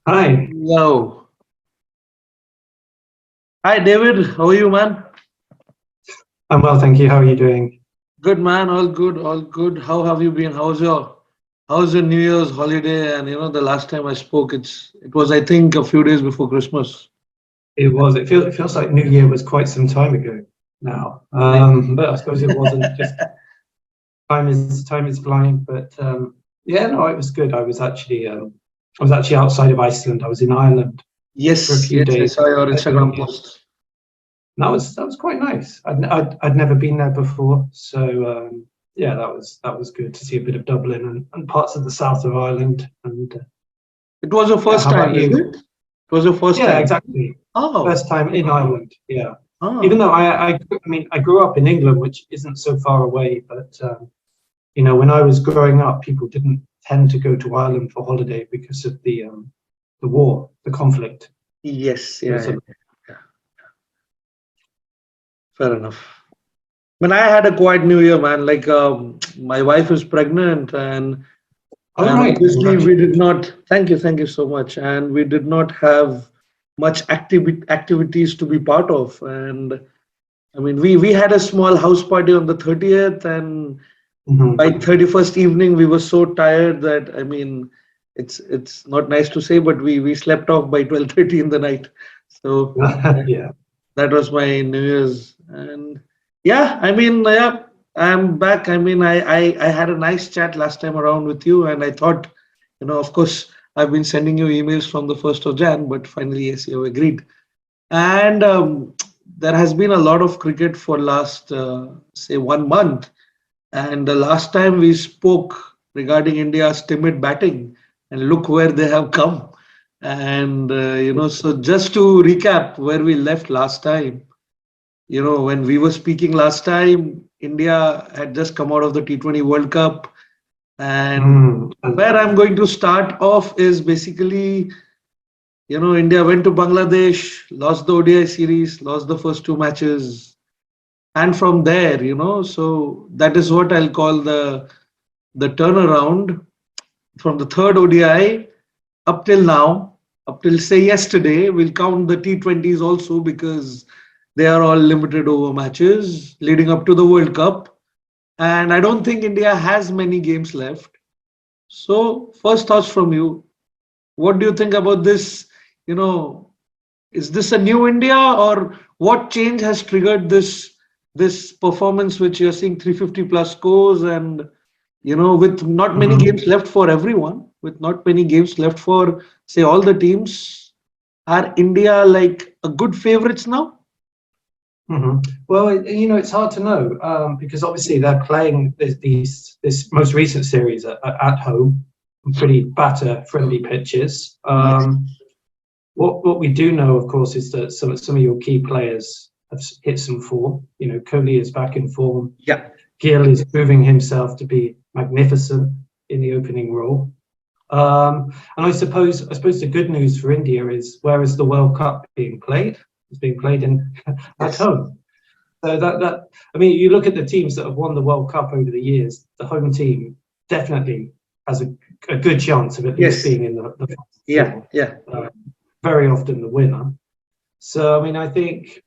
Hi, Yo. Hi, David. How are you, man? I'm well, thank you. How are you doing? Good, man. All good. All good. How have you been? How's your New Year's holiday? And the last time I spoke, it was I think a few days before Christmas. It feels like New Year was quite some time ago now. But I suppose it wasn't. Just time is flying. But yeah, no, it was good. I was actually outside of Iceland. I was in Ireland for a Yes, few yes. I days. saw your And Instagram post. that was quite nice. I'd never been there before, so yeah, that was good to see a bit of Dublin and parts of the south of Ireland. And It was your yeah, first how about time, is you? it? It was your first Yeah, time. exactly. Oh, First time in Ireland. Yeah. Even oh. though I grew up in England, which isn't so far away, but when I was growing up, people didn't tend to go to Ireland for holiday because of the war, the conflict. Yes, There yeah, was yeah, a yeah. Fair enough. When I had a quiet New Year, man. Like my wife is pregnant, and oh And right, obviously, we did congratulations. not, thank you so much. And we did not have much activities to be part of. And I mean, we had a small house party on the 30th, and Hmm. by 31st evening, we were so tired that, I mean, it's not nice to say, but we slept off by 12:30 in the night. So Yeah. that was my New Year's. And yeah, I mean, yeah, I'm back. I mean, I had a nice chat last time around with you, and I thought, of course, I've been sending you emails from the 1st of Jan, but finally, yes, you have agreed. And there has been a lot of cricket for last, say, 1 month. And the last time we spoke regarding India's timid batting, and look where they have come. And, so just to recap where we left last time, when we were speaking last time, India had just come out of the T20 World Cup. And And where I'm going to start off is basically, India went to Bangladesh, lost the ODI series, lost the first two matches. And from there, so that is what I'll call the turnaround from the third ODI up till now, up till say yesterday. We'll count the T20s also because they are all limited over matches leading up to the World Cup. And I don't think India has many games left. So, first thoughts from you. What do you think about this? You know, is this a new India, or what change has triggered this performance which you're seeing 350 plus scores, and with not many mhm. games left for everyone, with not many games left for say all the teams, are India like a good favorites now? Well, it's hard to know because obviously they're playing this most recent series at home, on pretty batter-friendly pitches. Yes. What we do know, of course, is that some of your key players have hit some form. Kohli is back in form. Yeah. Gill is proving himself to be magnificent in the opening role. And I suppose the good news for India is where is the World Cup being played? It's being played in at Yes. home. So that I mean, you look at the teams that have won the World Cup over the years. The home team definitely has a good chance of at least Yes. being in the final Yeah. four. Yeah. Uh, very often the winner. So I mean, I think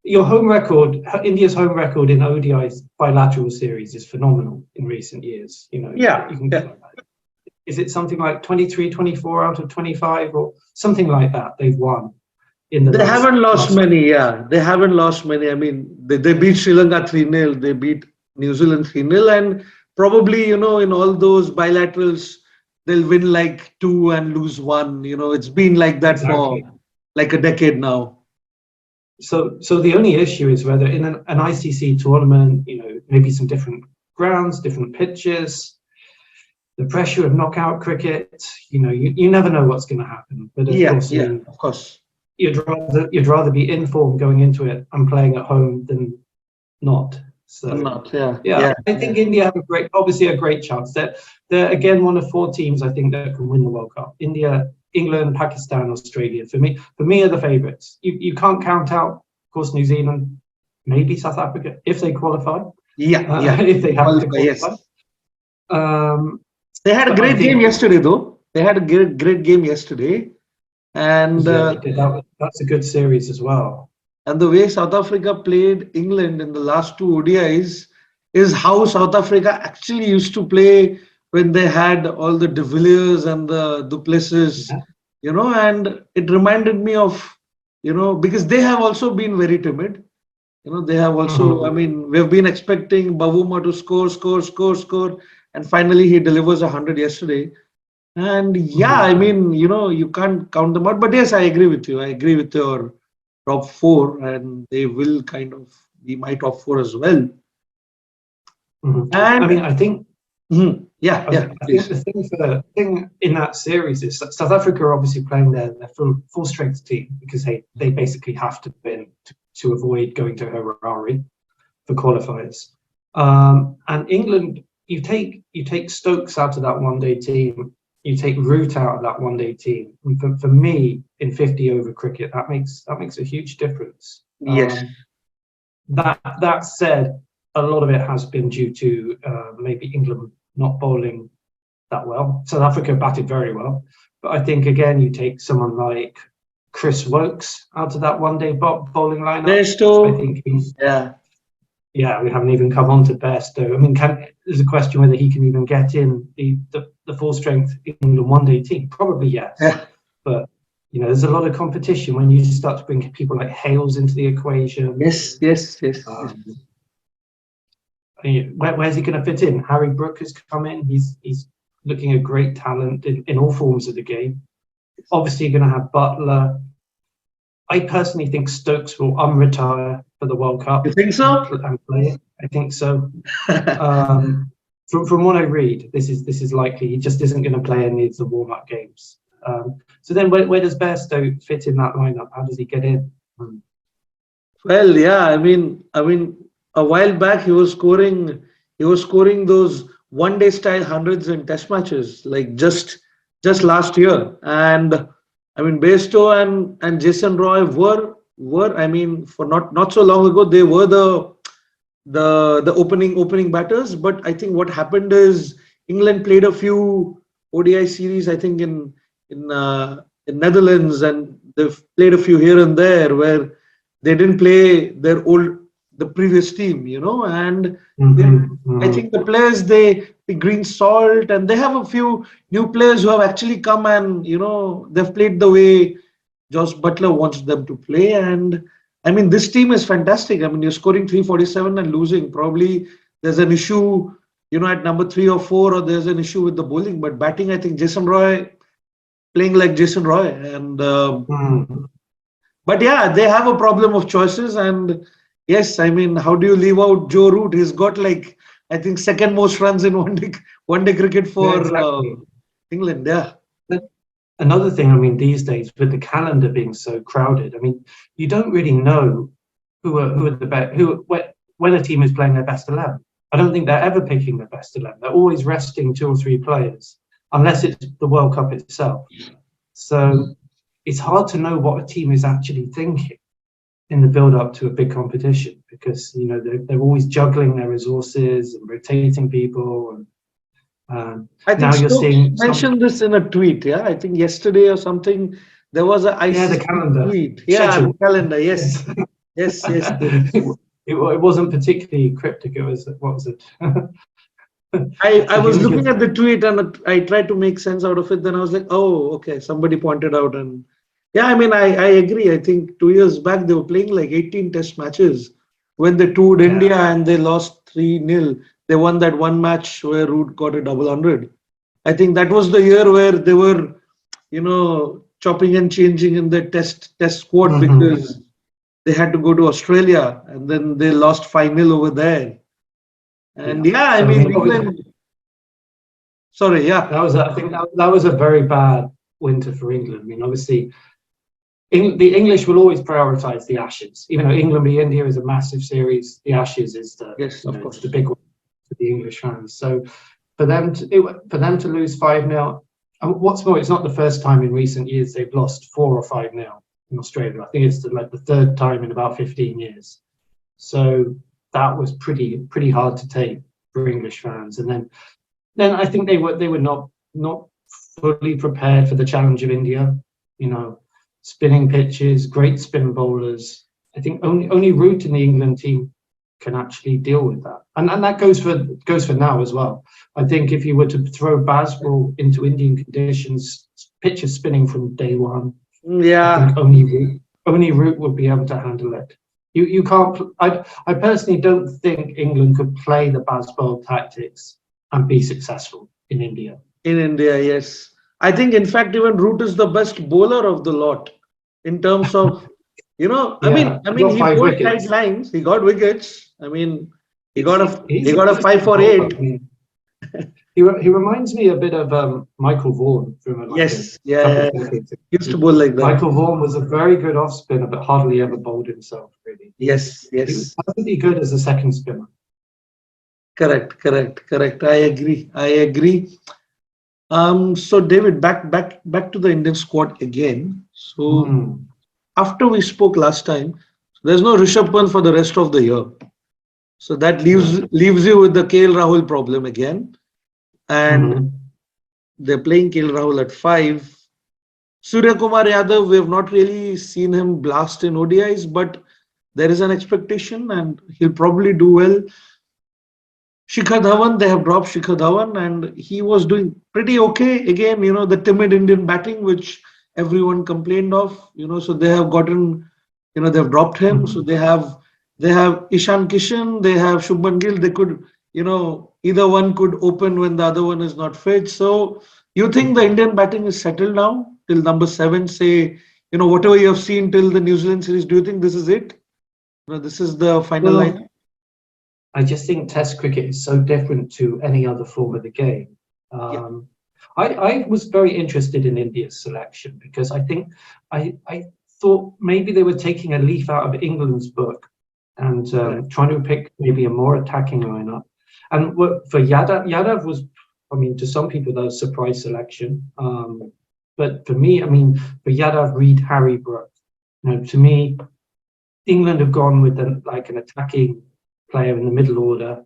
your home record, India's home record in ODI's bilateral series is phenomenal in recent years. Yeah. You can Yeah. is it something like 23, 24 out of 25 or something like that they've won in the They last haven't lost last many. Yeah, they haven't lost many. I mean, they beat Sri Lanka 3-0. They beat New Zealand 3-0, and probably in all those bilaterals they'll win like two and lose one. It's been like that for exactly. like a decade now. So the only issue is whether in an ICC tournament, maybe some different grounds, different pitches, the pressure of knockout cricket, you never know what's going to happen. But of Yeah, course, I yeah, mean, of course. you'd rather be in form going into it and playing at home than not. I'm So not. Yeah, yeah, yeah, I think yeah. India have obviously a great chance. They're again one of four teams I think that can win the World Cup. India, England, Pakistan, Australia. For me are the favourites. You can't count out, of course, New Zealand, maybe South Africa if they qualify, Yeah, yeah. if they have to Qualify, yes. qualify. Um, They had a but I great game think yesterday, though. they had a great game yesterday, and Yeah, they did. That's a good series as well. and the way South Africa played England in the last two ODIs is how South Africa actually used to play when they had all the De Villiers and the Duplessis, Yeah. and it reminded me of, because they have also been very timid. They have also, I mean, we've been expecting Bavuma to score, and finally he delivers 100 yesterday. And yeah, I mean, you can't count them out. But yes, I agree with you. I agree with your top four, and they will kind of be my top four as well. I mean, And I think yeah, I think the thing in that series is that South Africa are obviously playing their full strength team because they basically have to win to avoid going to Harare for qualifiers. And England, you take Stokes out of that one-day team, you take Root out of that one-day team. And for me, in 50 over cricket, that makes a huge difference. yes, That said, a lot of it has been due to maybe England not bowling that well. South Africa batted very well, but I think again you take someone like Chris Wokes out of that one-day bowling lineup. I think yeah, we haven't even come on to Bairstow. I mean, there's a question whether he can even get in the full strength England one-day team. Probably yes, but there's a lot of competition when you start to bring people like Hales into the equation. Yes. Where's he going to fit in? Harry Brook has come in. He's looking a great talent in all forms of the game. Obviously, you're going to have Butler. I personally think Stokes will unretire for the World Cup. You think so? And play it. I think so. From what I read, this is likely. He just isn't going to play any of the warm-up games. So then, where does Bairstow fit in that lineup? How does he get in? Well, yeah, I mean, a while back he was scoring those one-day style hundreds in Test matches, like just last year. And I mean, Bairstow and Jason Roy were I mean, for not so long ago they were the opening batters. But I think what happened is England played a few ODI series, I think in Netherlands, and they've played a few here and there where they didn't play the previous team, and I think the players the green salt, and they have a few new players who have actually come and they've played the way Josh Butler wants them to play. And I mean, this team is fantastic. I mean, you're scoring 347 and losing. Probably there's an issue, at number 3 or 4, or there's an issue with the bowling. But batting, I think Jason Roy playing like Jason Roy, and but yeah, they have a problem of choices. And yes, I mean, how do you leave out Joe Root? He's got like, I think, second most runs in one day cricket for England. Yeah. Another thing, I mean, these days with the calendar being so crowded, I mean, you don't really know who are the best, when a team is playing their best 11. I don't think they're ever picking their best 11. They're always resting 2 or 3 players, unless it's the World Cup itself. So it's hard to know what a team is actually thinking in the build-up to a big competition, because they're always juggling their resources and rotating people. And I think Stokes mentioned this in a tweet. Yeah, I think yesterday or something there was a the calendar tweet. Yeah, the calendar. Yes, yes. It wasn't particularly cryptic. It was, what was it? I was looking at the tweet and I tried to make sense out of it. Then I was like, oh, okay, somebody pointed out. And yeah, I mean, I agree. I think 2 years back they were playing like 18 Test matches when they toured India and they lost 3-0. They won that one match where Root got a double 100. I think that was the year where they were, chopping and changing in the test squad because they had to go to Australia, and then they lost 5-0 over there. And I mean, England. Sorry, yeah. I think that was a very bad winter for England. I mean, obviously, the English will always prioritise the Ashes. Even though England v India is a massive series, the Ashes is the big one for the English fans. So for them to lose 5-0, and what's more, it's not the first time in recent years they've lost 4 or 5-0 in Australia. I think it's the third time in about 15 years. So that was pretty hard to take for English fans. And then I think they were not fully prepared for the challenge of India. You know, spinning pitches, great spin bowlers. I think only Root in the England team can actually deal with that, and that goes for now as well. I think if you were to throw Bazball into Indian conditions, pitches spinning from day one, I think only Root would be able to handle it. You can't. I personally don't think England could play the Bazball tactics and be successful in India. In India, yes. I think, in fact, even Root is the best bowler of the lot in terms of, Yeah, I mean, got he 5 bowled tight wickets. lines. He got wickets. I mean, he got He's a 5 for bowler. 8. I mean, he reminds me a bit of Michael Vaughan from Yes, a couple yeah. of decades ago. He used to bowl like that. Michael Vaughan was a very good off spinner, but hardly ever bowled himself. Really, Yes, he was yes. perfectly good as a second spinner. Correct. I agree. So David, back to the Indian squad again. So Mm. after we spoke last time, there's no Rishabh Pant for the rest of the year. So that leaves you with the KL Rahul problem again. And Mhm. they're playing KL Rahul at 5. Surya Kumar Yadav, we have not really seen him blast in ODIs, but there is an expectation and he'll probably do well. Shikhar Dhawan, they have dropped Shikhar Dhawan and he was doing pretty okay. Again, the timid Indian batting, which everyone complained of, so they have gotten, they've dropped him. So they have Ishan Kishan, they have Shubman Gill. They could, either one could open when the other one is not fit. So you think the Indian batting is settled now till number 7, say, whatever you have seen till the New Zealand series, do you think this is it? This is the final line? I just think Test cricket is so different to any other form of the game. I was very interested in India's selection because I think I thought maybe they were taking a leaf out of England's book and trying to pick maybe a more attacking lineup. And for Yadav was, I mean, to some people that was a surprise selection. But for me, I mean, for Yadav, Reed, Harry, Brook, to me, England have gone with an attacking player in the middle order.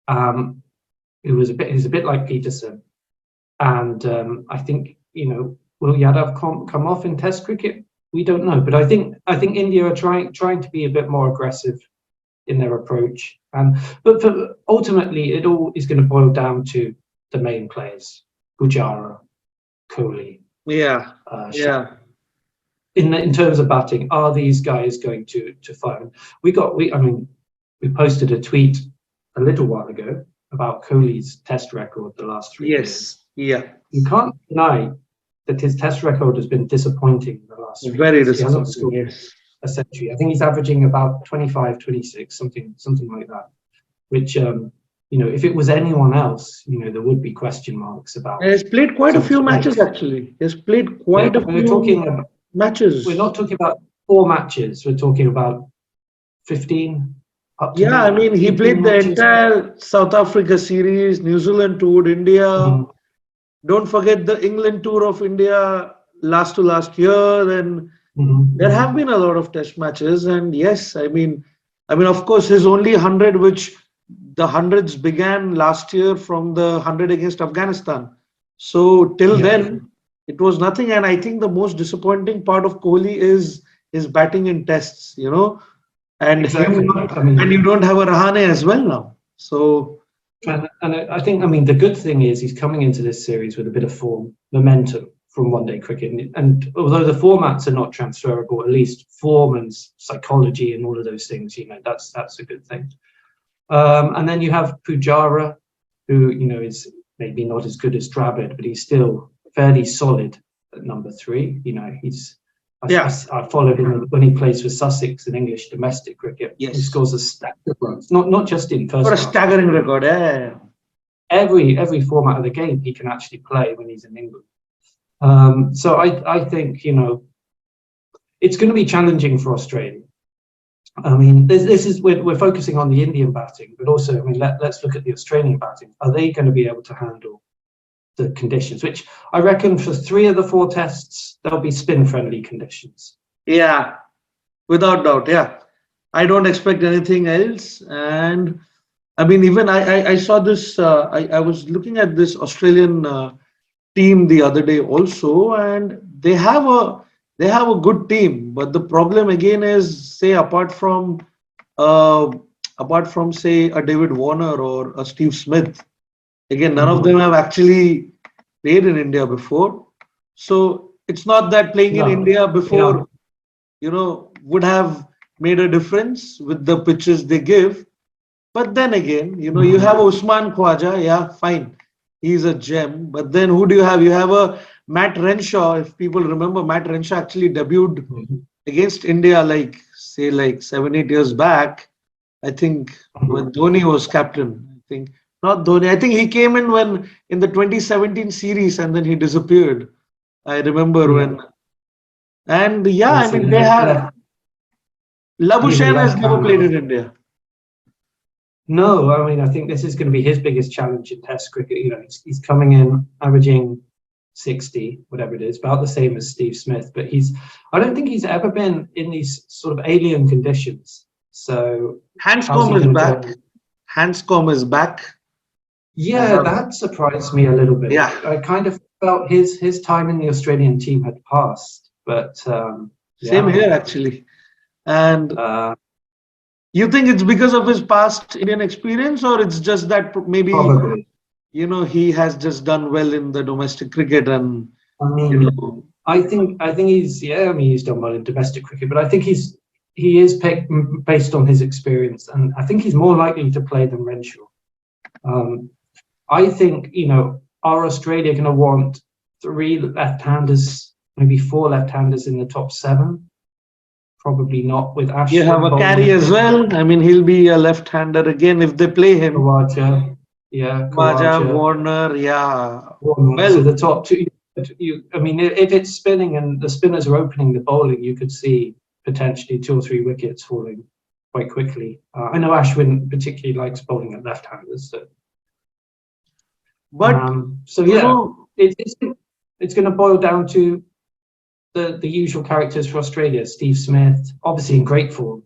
It was a bit like Peterson, and I think will Yadav come off in Test cricket? We don't know, but I think India are trying to be a bit more aggressive in their approach. But ultimately, it all is going to boil down to the main players: Pujara, Kohli. In terms of batting, are these guys going to fire? We posted a tweet a little while ago about Kohli's Test record the last 3 years. Yeah. You can't deny that his Test record has been disappointing in the last 3 Very years. disappointing. He hasn't scored a century. I think he's averaging about 25, 26, something like that. Which if it was anyone else, there would be question marks about. He's played quite a few matches actually. He's played quite a few matches. We're not talking about 4 matches. We're talking about 15. I mean, he played the entire South Africa series, New Zealand tour, India. Mm-hmm. Don't forget the England tour of India last year. And there have been a lot of Test matches. And yes, I mean, of course, his only 100, which the hundreds began last year from the 100 against Afghanistan. So till then, it was nothing. And I think the most disappointing part of Kohli is his batting in Tests, And exactly. And you don't have a Rahane as well now. So, and I think the good thing is he's coming into this series with a bit of form, momentum from one-day cricket. And although the formats are not transferable, at least form and psychology and all of those things, that's a good thing. And then you have Pujara, who is maybe not as good as Dravid, but he's still fairly solid at number 3. I followed him when he plays for Sussex in English domestic cricket. Yes. He scores a stack of runs, not just in first. For a staggering record, yeah. Every format of the game he can actually play when he's in England. So I think it's going to be challenging for Australia. I mean, this is we're focusing on the Indian batting, but also let's look at the Australian batting. Are they going to be able to handle the conditions, which I reckon for 3 of the 4 tests, there'll be spin-friendly conditions. Yeah, without doubt, yeah. I don't expect anything else. And I mean, even I saw this, I was looking at this Australian team the other day also, and they have a good team. But the problem again is, say, uh, apart from say a David Warner or a Steve Smith, again, none of them have actually played in India before. So it's not that playing in No, India yeah, before, would have made a difference with the pitches they give. But then again, you have Usman Khwaja, yeah, fine. He's a gem. But then who do you have? You have a Matt Renshaw. If people remember, Matt Renshaw actually debuted against India like 7, 8 years back. I think when Dhoni was captain. I think not Dhoni. I think he came in the 2017 series and then he disappeared. I remember yeah. when. And yeah, I Yes, mean and they have. left, he's a Labuschagne has never played left-hander. in India. No, I mean, I think this is going to be his biggest challenge in Test cricket. He's coming in averaging 60, whatever it is, about the same as Steve Smith. But I don't think he's ever been in these sort of alien conditions. So how's he Hanscom is going to back. go? Hanscom is back. Yeah, that surprised me a little bit. Yeah, I kind of felt his time in the Australian team had passed. But same yeah, here actually. And uh, you think it's because of his past Indian experience, or it's just that maybe probably. he has just done well in the domestic cricket and I you mean, know I think he's I mean he's done well in domestic cricket, but I think he is picked based on his experience, and I think he's more likely to play than Renshaw. I think are Australia going to want 3 left-handers, maybe 4 left-handers in the top 7? Probably not with you have Ashwin a carry bowling. as well. I mean, he'll be a left-hander again if they play him. Khawaja, yeah, Maja, Khawaja. Warner, yeah. So Well, the top 2. I mean, if it's spinning and the spinners are opening the bowling, you could see potentially 2 or 3 wickets falling quite quickly. I know Ashwin particularly likes bowling at left-handers. but So you yeah, know, it's going to boil down to the usual characters for Australia. Steve Smith, obviously in great form.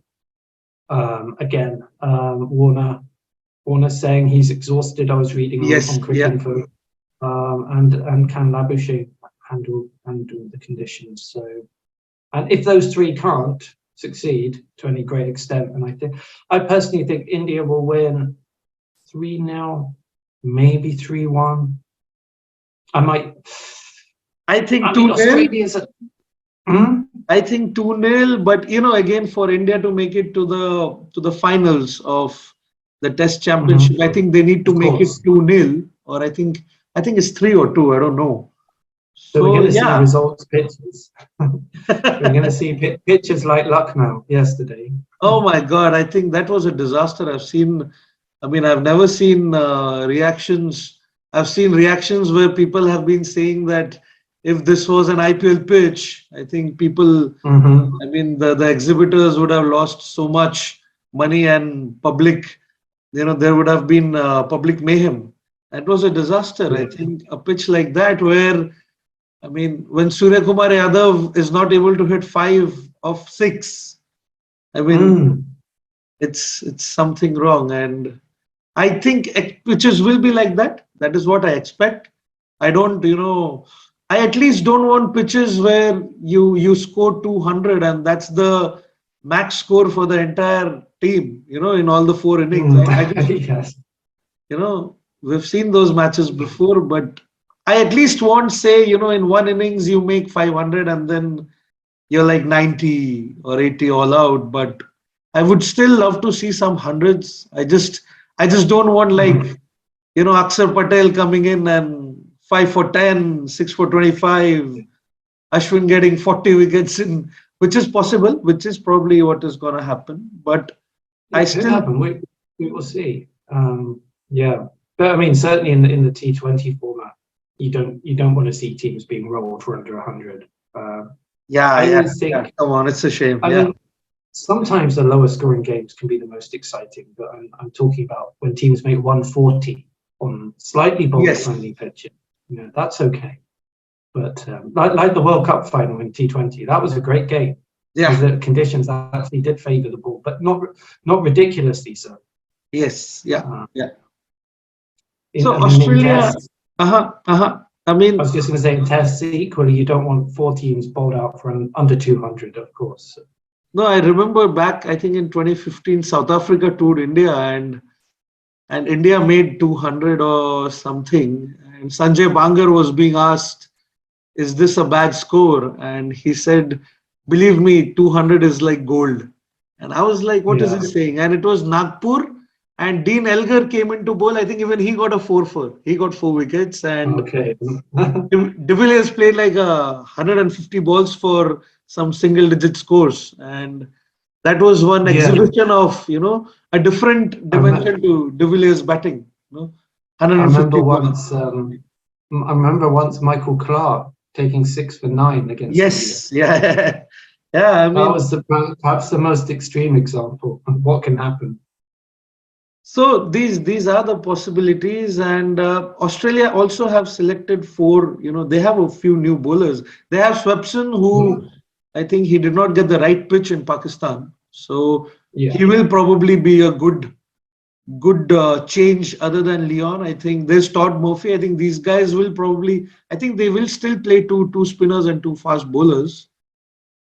Again, Warner saying he's exhausted. I was reading yes, on Cricket yeah. Info. And can Labuschagne handle the conditions? So, and if those 3 can't succeed to any great extent, and I personally think India will win 3-0, maybe 3-1. I think I mean, 2-0. Australia's I think 2-0, but again, for India to make it to the finals of the Test Championship, I think they need to Of make it course. 2-0, or I think it's 3 or 2. I don't know. So we're So going to see yeah, results pitches. We're going to see pitches like Lucknow yesterday. oh my God, I think that was a disaster. I've never seen reactions. I've seen reactions where people have been saying that if this was an IPL pitch, I think people, I mean, the exhibitors would have lost so much money and public, there would have been public mayhem. That was a disaster. I think a pitch like that where, I mean, when Surya Kumar Yadav is not able to hit 5 of 6, I mean, it's something wrong. And I think pitches will be like that. That is what I expect. I don't, I at least don't want pitches where you score 200 and that's the max score for the entire team, in all the 4 innings. I just, Yes. we've seen those matches before, but I at least want, say, in 1 innings you make 500 and then you're like 90 or 80 all out. But I would still love to see some hundreds. I just don't want Akshar Patel coming in and 5 for 10, 6 for 25, Ashwin getting 40 wickets in, which is possible, which is probably what is going to happen. But I It could still, happen. We will see. Yeah, but I mean, certainly in the T20 format, you don't want to see teams being rolled for under 100. I always think. come on, it's a shame. I Yeah, mean, sometimes the lower scoring games can be the most exciting, but I'm talking about when teams make 140 on slightly bowler friendly pitches. That's okay. But like the World Cup final in T20, that was a great game. yeah, The conditions actually did favour the ball, but not ridiculously so. yes, yeah, yeah. In So Australia, Test, I mean, I was just going to say in tests equally, you don't want 4 teams bowled out for under 200, of course. no, I remember back, I think in 2015, South Africa toured India and India made 200 or something. And Sanjay Bangar was being asked, is this a bad score? And he said, believe me, 200 is like gold. And I was like, what is he Yeah. saying? And it was Nagpur. And Dean Elgar came into bowl. I think even he got a 4 for. He got 4 wickets. And Okay. De Villiers played like 150 balls for some single digit scores. And that was one Yeah. exhibition of, a different dimension to De Villiers batting. I 150 remember balls. once. I remember once Michael Clark taking 6 for 9 against India. Yes, yeah, yeah. I That mean, was perhaps the most extreme example of what can happen. so these are the possibilities, and Australia also have selected 4. They have a few new bowlers. They have Swepson, who I think he did not get the right pitch in Pakistan, so Yeah. he will probably be a good change other than Leon. I think there's Todd Murphy. I think these guys will probably. I think they will still play two spinners and 2 fast bowlers.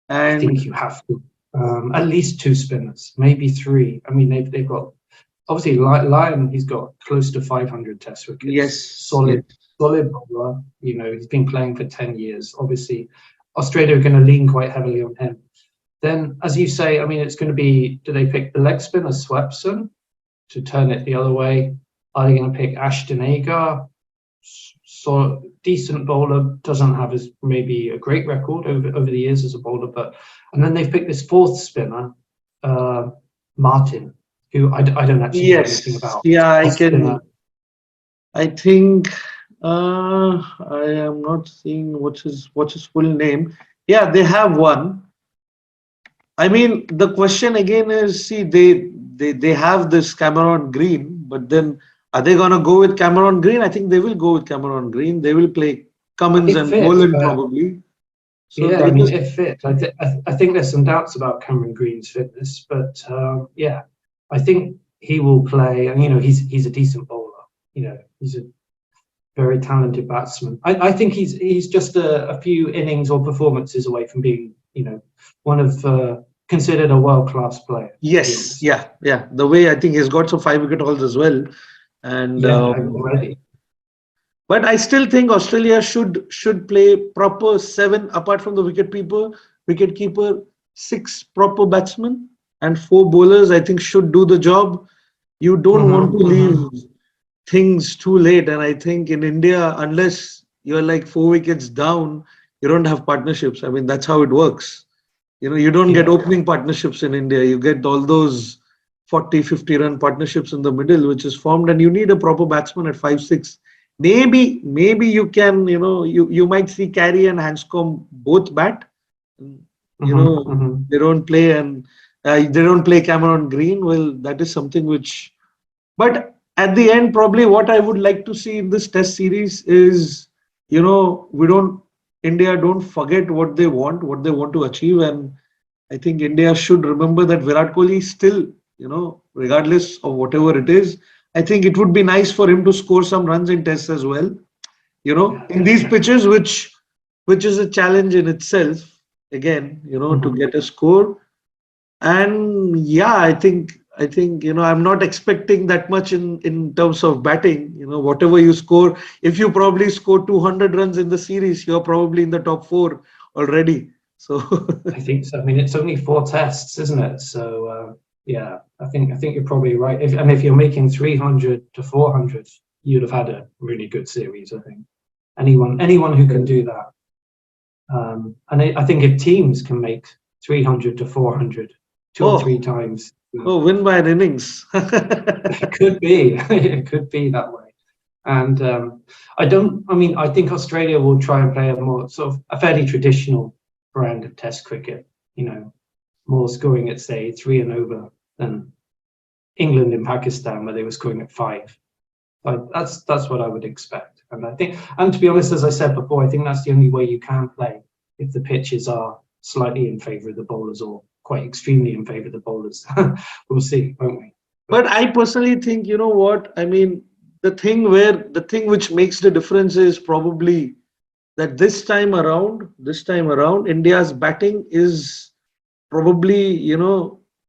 I And think you have to. At least 2 spinners, maybe 3. I mean, they've got obviously Lyon. He's got close to 500 Test wickets. yes, Solid bowler. He's been playing for 10 years. Obviously, Australia are going to lean quite heavily on him. Then, as you say, I mean, it's going to be. Do they pick the leg spinner Swepson to turn it the other way? Are they going to pick Ashton Agar? So decent bowler, doesn't have as maybe a great record over the years as a bowler, and then they've picked this 4th spinner, Martin, who I don't actually know anything about. Yeah, I can. Spinner. I think I am not seeing what's his full name. Yeah, they have one. I mean, the question again is, see, they have this Cameron Green, but then are they gonna go with Cameron Green? I think they will go with Cameron Green. They will play Cummins and Boland probably. So yeah, I mean, if fit, I think there's some doubts about Cameron Green's fitness, but yeah, I think he will play. And he's a decent bowler. He's a very talented batsman. I think he's just a few innings or performances away from being one of considered a world-class player. Yes, yeah. The way I think he's got some 5-wicket hauls as well, and already. But I still think Australia should play proper 7 apart from the wicketkeeper, 6 proper batsmen and 4 bowlers. I think should do the job. You don't want to leave things too late, and I think in India, unless you're like 4 wickets down, you don't have partnerships. I mean, that's how it works. You don't get opening partnerships in India. You get all those 40, 50 run partnerships in the middle, which is formed, and you need a proper batsman at 5, 6. Maybe you can, you might see Carey and Hanscom both bat. They don't play, and they don't play Cameron Green. Well, that is something which. But at the end, probably what I would like to see in this Test series is, India don't forget what they want to achieve, and I think India should remember that Virat Kohli still, regardless of whatever it is, I think it would be nice for him to score some runs in tests as well. In these pitches, which is a challenge in itself, again, to get a score. And yeah, I think I'm not expecting that much in terms of batting. Whatever you score, if you probably score 200 runs in the series, you're probably in the top 4 already. So I think so. I mean, it's only 4 tests, isn't it? So yeah, I think you're probably right. If you're making 300 to 400, you'd have had a really good series. I think anyone who can do that, and I think if teams can make 300 to 400 2 or 3 times, win by an innings. It could be that way. And I think Australia will try and play a more sort of a fairly traditional brand of Test cricket. More scoring at say 3 and over than England and Pakistan, where they were scoring at 5. But that's what I would expect. And I think, and to be honest, as I said before, I think that's the only way you can play if the pitches are slightly in favour of the bowlers or quite extremely in favour of the bowlers. We'll see, won't we? But I personally think, I mean, the thing which makes the difference is probably that this time around, India's batting is probably,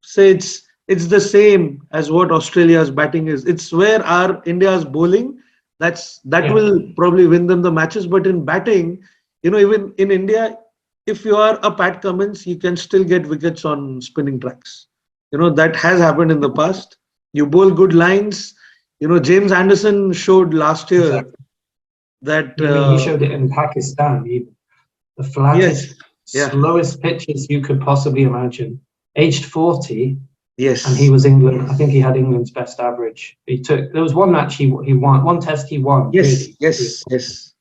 say it's the same as what Australia's batting is. It's where our India's bowling that Yeah. will probably win them the matches. But in batting, even in India, if you are a Pat Cummins, you can still get wickets on spinning tracks. That has happened in the past. You bowl good lines. James Anderson showed last year Exactly. that I mean, he showed it in Pakistan, the flattest, yes, yeah, slowest pitches you could possibly imagine. Aged 40, yes, and he was England. I think he had England's best average. There was one match he won, one test he won, yes, really. yes.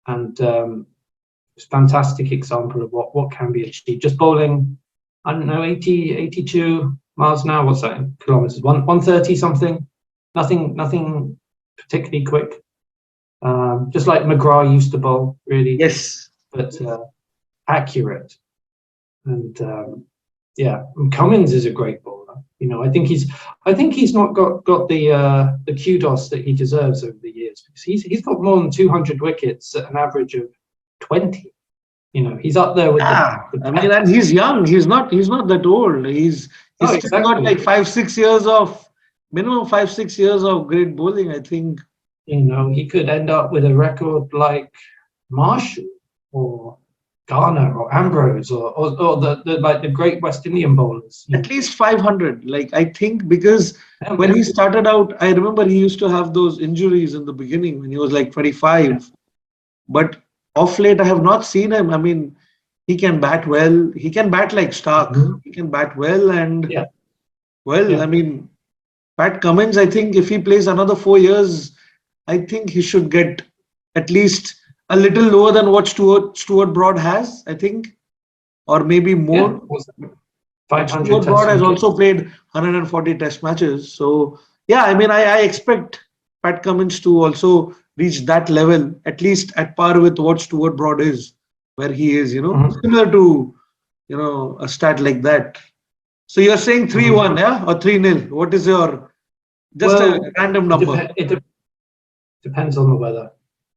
And it's a fantastic example of what can be achieved. Just bowling, I don't know, 80, 82 miles an hour. What's that in kilometers? 130 something. Nothing particularly quick. Just like McGrath used to bowl, really. Yes. But accurate. And and Cummins is a great bowler. I think he's not got the kudos that he deserves over the years, because he's got more than 200 wickets at an average of 20. He's up there with Yeah, the I mean, and he's young. He's not that old. He's still got exactly. like 5-6 years of minimum 5-6 years of great bowling, I think. He could end up with a record like Marshall or Garner or Ambrose or the great West Indian bowlers. At least 500. Like, I think, because when he started out, I remember he used to have those injuries in the beginning when he was like 25. But off late, I have not seen him. I mean, he can bat well. He can bat like Stark. He can bat well. And, I mean, Pat Cummins, I think if he plays another 4 years, I think he should get at least a little lower than what Stuart Broad has, I think, or maybe more. 500 Stuart Broad has also played 140 test matches. So, yeah, I mean, I expect Pat Cummins to also reach that level, at least at par with what Stuart Broad is, where he is, similar to, a stat like that. So you're saying 3-1, yeah, or 3-0? What is your a random number? It depends on the weather.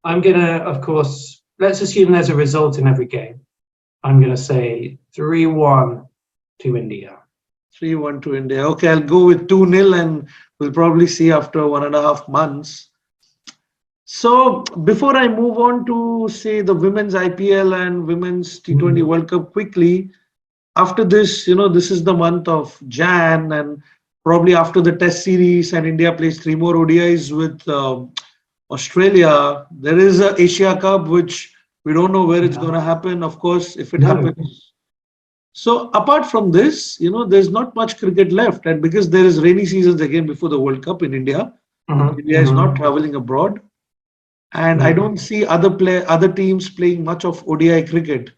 I'm gonna, of course, let's assume there's a result in every game. I'm gonna say 3-1 to India. 3-1 to India. Okay, I'll go with 2-0, and we'll probably see after 1.5 months. So before I move on to, say, the women's IPL and women's T20 World Cup quickly, after this, this is the month of Jan, and probably after the Test series and India plays 3 more ODIs with Australia, there is a Asia Cup, which we don't know where it's going to happen, of course, if it happens. So apart from this, there's not much cricket left, and because there is rainy seasons again before the World Cup in India, India is not traveling abroad, and I don't see other teams playing much of ODI cricket.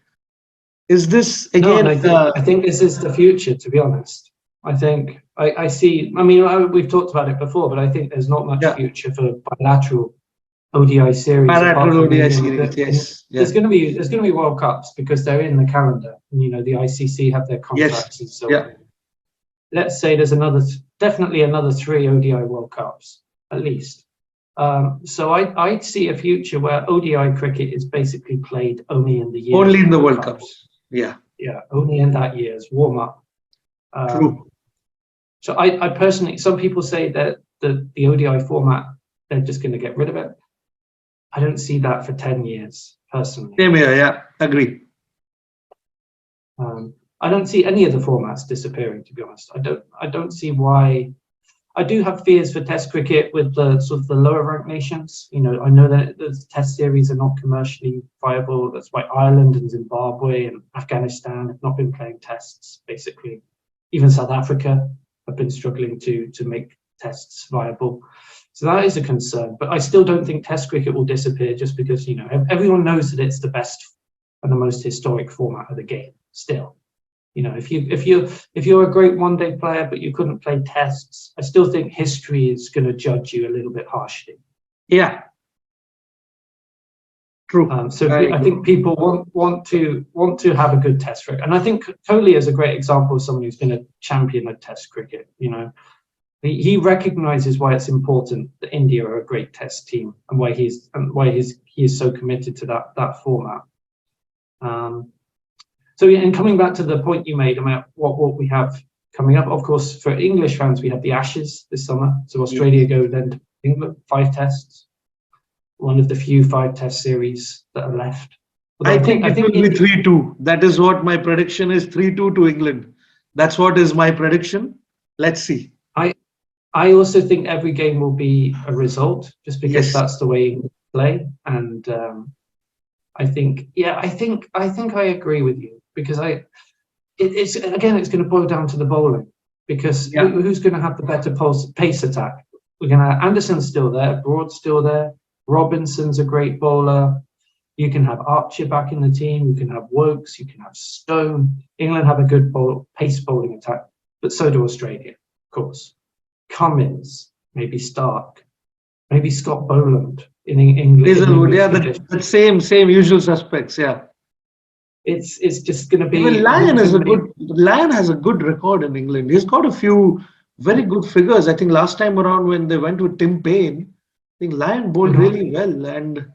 Is this again? I think this is the future, to be honest. I think I see. I mean, we've talked about it before, but I think there's not much future for bilateral ODI series. Bilateral ODI series, yes. There's going to be World Cups because they're in the calendar. The ICC have their contracts and so on. Let's say there's definitely another 3 ODI World Cups at least. So I see a future where ODI cricket is basically played only in the year. Only in the World Cups. Yeah, only in that year's warm up. True. So I personally, some people say that the ODI format, they're just going to get rid of it. I don't see that for 10 years personally. Same here, yeah, agree. I don't see any of the formats disappearing, to be honest. I don't see why. I do have fears for Test cricket with the sort of the lower ranked nations. I know that the Test series are not commercially viable. That's why Ireland and Zimbabwe and Afghanistan have not been playing tests, basically. Even South Africa have been struggling to make tests viable. So that is a concern. But I still don't think Test cricket will disappear just because, everyone knows that it's the best and the most historic format of the game still. If you're a great one-day player but you couldn't play tests, I still think history is going to judge you a little bit harshly. Yeah, true. I think people want to have a good Test cricket, and I think Kohli is a great example of someone who's been a champion of Test cricket. he recognizes why it's important that India are a great test team and why he is so committed to that format. So yeah, and coming back to the point you made about what we have coming up, of course, for English fans, we have the Ashes this summer. So Australia go then to England, 5 tests, one of the few 5 test series that are left. I think it will be 3-2. That is what my prediction is, 3-2 to England. That's what is my prediction. Let's see. I also think every game will be a result, just because that's the way we play. And I think I agree with you, because it's going to boil down to the bowling, because who's going to have the better pace attack? We're going to have Anderson still there, Broad still there, Robinson's a great bowler. You can have Archer back in the team. You can have Wokes. You can have Stone. England have a good pace bowling attack, but so do Australia, of course. Cummins, maybe Stark, maybe Scott Boland in England. The same usual suspects. Yeah, it's just going to be. Even Lyon has a good record in England. He's got a few very good figures. I think last time around when they went with Tim Payne, I think Lyon bowled really well, and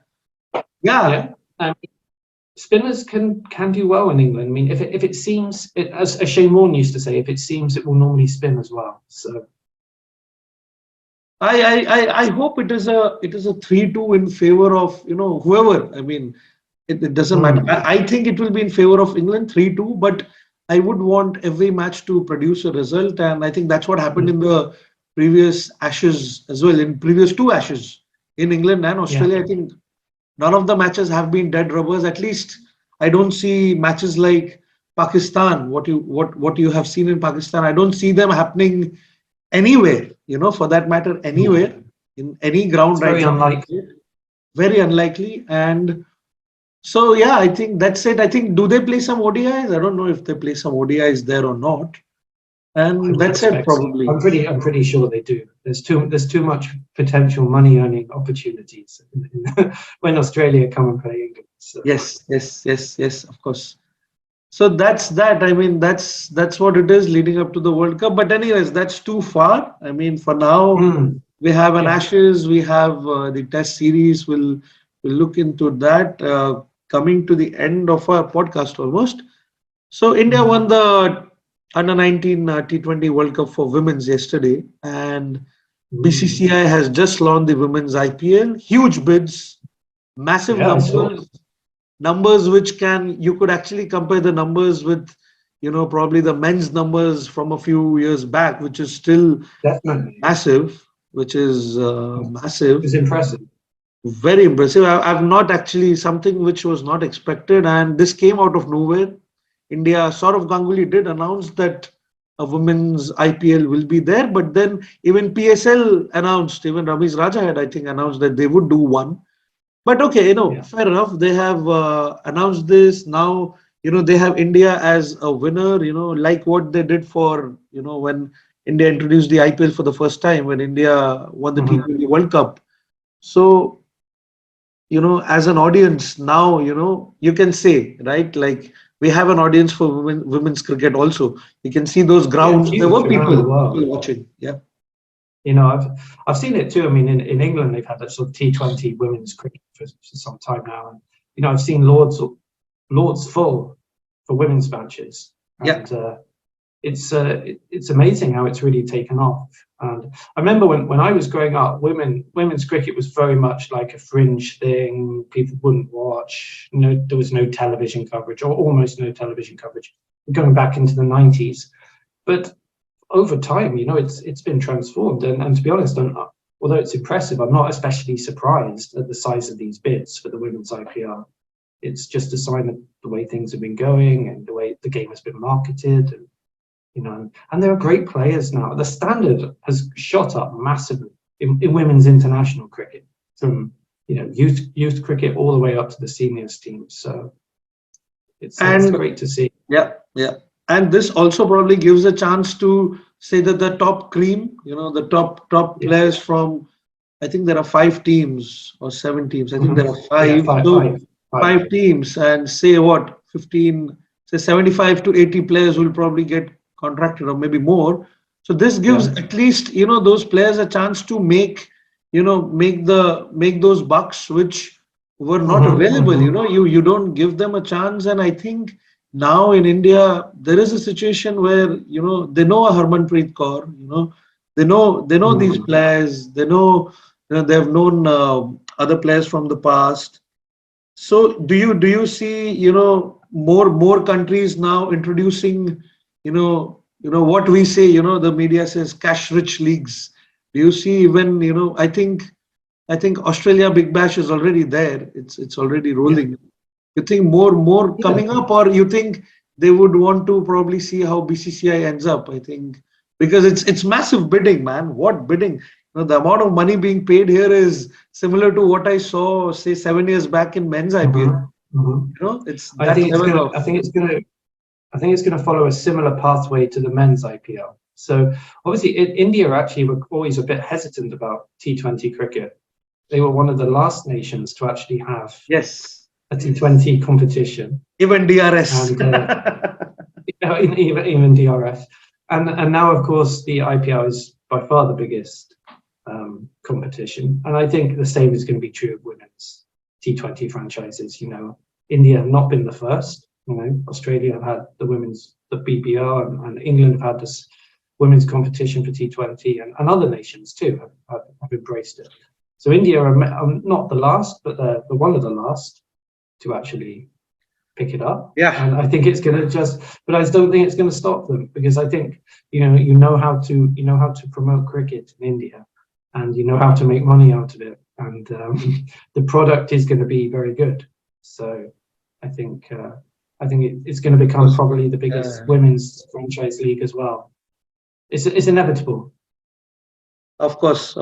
spinners can do well in England. I mean, if it seems, as Shane Warne used to say, if it seems, it will normally spin as well. So. I hope it is a 3-2 in favor of whoever. I mean, it doesn't matter. I think it will be in favor of England 3-2, but I would want every match to produce a result, and I think that's what happened in the previous Ashes as well. In previous 2 Ashes in England and Australia, I think none of the matches have been dead rubbers. At least I don't see matches like Pakistan. What you have seen in Pakistan, I don't see them happening anywhere, for that matter, anywhere, in any ground. It's very unlikely. Very unlikely. And so, I think that's it. I think, do they play some ODIs? I don't know if they play some ODIs there or not. And that's it, probably. I'm pretty sure they do. There's too much potential money earning opportunities when Australia come and play England. So. Yes, of course. So that's that. I mean, that's what it is leading up to the World Cup. But anyways, that's too far. I mean, for now, we have an Ashes. We have the Test series. We'll look into that. Coming to the end of our podcast almost. So India won the Under-19 T20 World Cup for women's yesterday, and BCCI has just launched the women's IPL. Huge bids, massive numbers which you could actually compare the numbers with probably the men's numbers from a few years back, which is still massive, which is massive. It's impressive. Very impressive. I've not actually, something which was not expected, and this came out of nowhere. India, Saurav Ganguly did announce that a women's IPL will be there, but then even PSL announced, even Ramiz Raja had, I think, announced that they would do one. But okay, fair enough. They have announced this. Now, they have India as a winner, like what they did for, when India introduced the IPL for the first time, when India won the T20 World Cup. So, as an audience now, you can say, right, like we have an audience for women's cricket also. You can see those grounds. There were people watching. Yeah. I've seen it too. I mean, in England, they've had that sort of T20 women's cricket for some time now. And, I've seen Lords full for women's matches. And it's amazing how it's really taken off. And I remember when I was growing up, women's cricket was very much like a fringe thing. People wouldn't watch. There was no television coverage, or almost no television coverage, going back into the 90s. But over time, it's been transformed. And to be honest, although it's impressive, I'm not especially surprised at the size of these bids for the women's IPL. It's just a sign of the way things have been going and the way the game has been marketed. And there are great players now. The standard has shot up massively in women's international cricket, from youth cricket all the way up to the seniors teams. So it's great to see. Yeah. And this also probably gives a chance to say that the top cream, the top players from, I think there are 5 teams or 7 teams. I think there are 5. Yeah, five teams, and say 15, say 75 to 80 players will probably get contracted, or maybe more. So this gives at least, those players a chance to make those bucks which were not available. You don't give them a chance. And I think now in India there is a situation where they know a Harmanpreet Kaur, they know these players, they know, they've known other players from the past. So do you see more countries now introducing what we say, the media says cash rich leagues. Do you see even I think Australia Big Bash is already there. It's already rolling. You think more coming up, or you think they would want to probably see how BCCI ends up? I think because it's massive bidding, man. What bidding? The amount of money being paid here is similar to what I saw, say, 7 years back in men's IPL. It's that level of. I think it's going to follow a similar pathway to the men's IPL. So obviously, India actually were always a bit hesitant about T20 cricket. They were one of the last nations to actually have a T20 competition. Even DRS. And, even DRS. And now, of course, the IPL is by far the biggest competition. And I think the same is going to be true of women's T20 franchises. India have not been the first. Australia have had the BBL, and England have had this women's competition for T20, and other nations too have embraced it. So India are not the last, but they're one of the last to actually pick it up. And I think it's going to but I don't think it's going to stop them, because I think you know how to promote cricket in India, and you know how to make money out of it, and the product is going to be very good. So I think it's going to become probably the biggest women's franchise league as well. It's inevitable. Of course.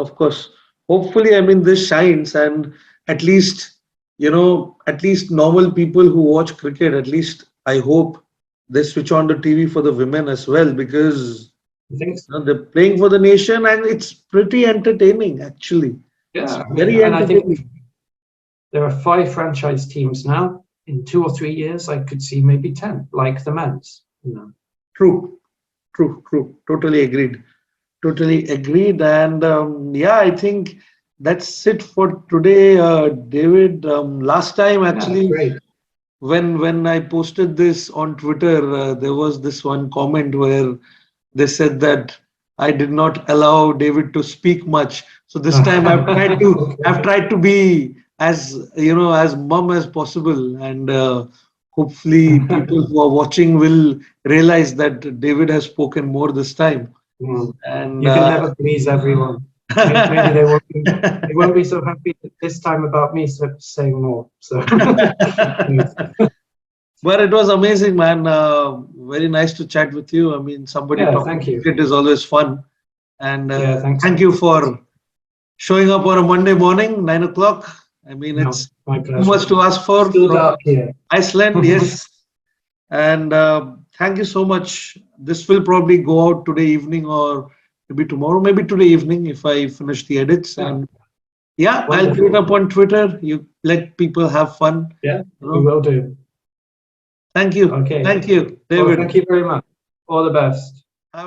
Hopefully, this shines, and at least normal people who watch cricket, at least I hope they switch on the TV for the women as well, because they're playing for the nation, and it's pretty entertaining actually. Very entertaining. I think there are 5 franchise teams now. In 2 or 3 years, I could see maybe 10, like the men's. True. Totally agreed. And I think that's it for today, David. Last time, actually, when I posted this on Twitter, there was this one comment where they said that I did not allow David to speak much. So this time I've tried to be as mum as possible, and hopefully people who are watching will realize that David has spoken more this time. And you can never please everyone. Maybe they won't be so happy this time about me saying more. So, but it was amazing, man. Very nice to chat with you. Somebody talking cricket is always fun. And thank you for showing up on a Monday morning, 9 o'clock. It's too much to ask for. Iceland, yes. And thank you so much. This will probably go out today evening, or maybe tomorrow, maybe today evening if I finish the edits. And I'll put it up on Twitter. You let people have fun. We will do. Thank you. Okay. Thank you, David. Well, thank you very much. All the best.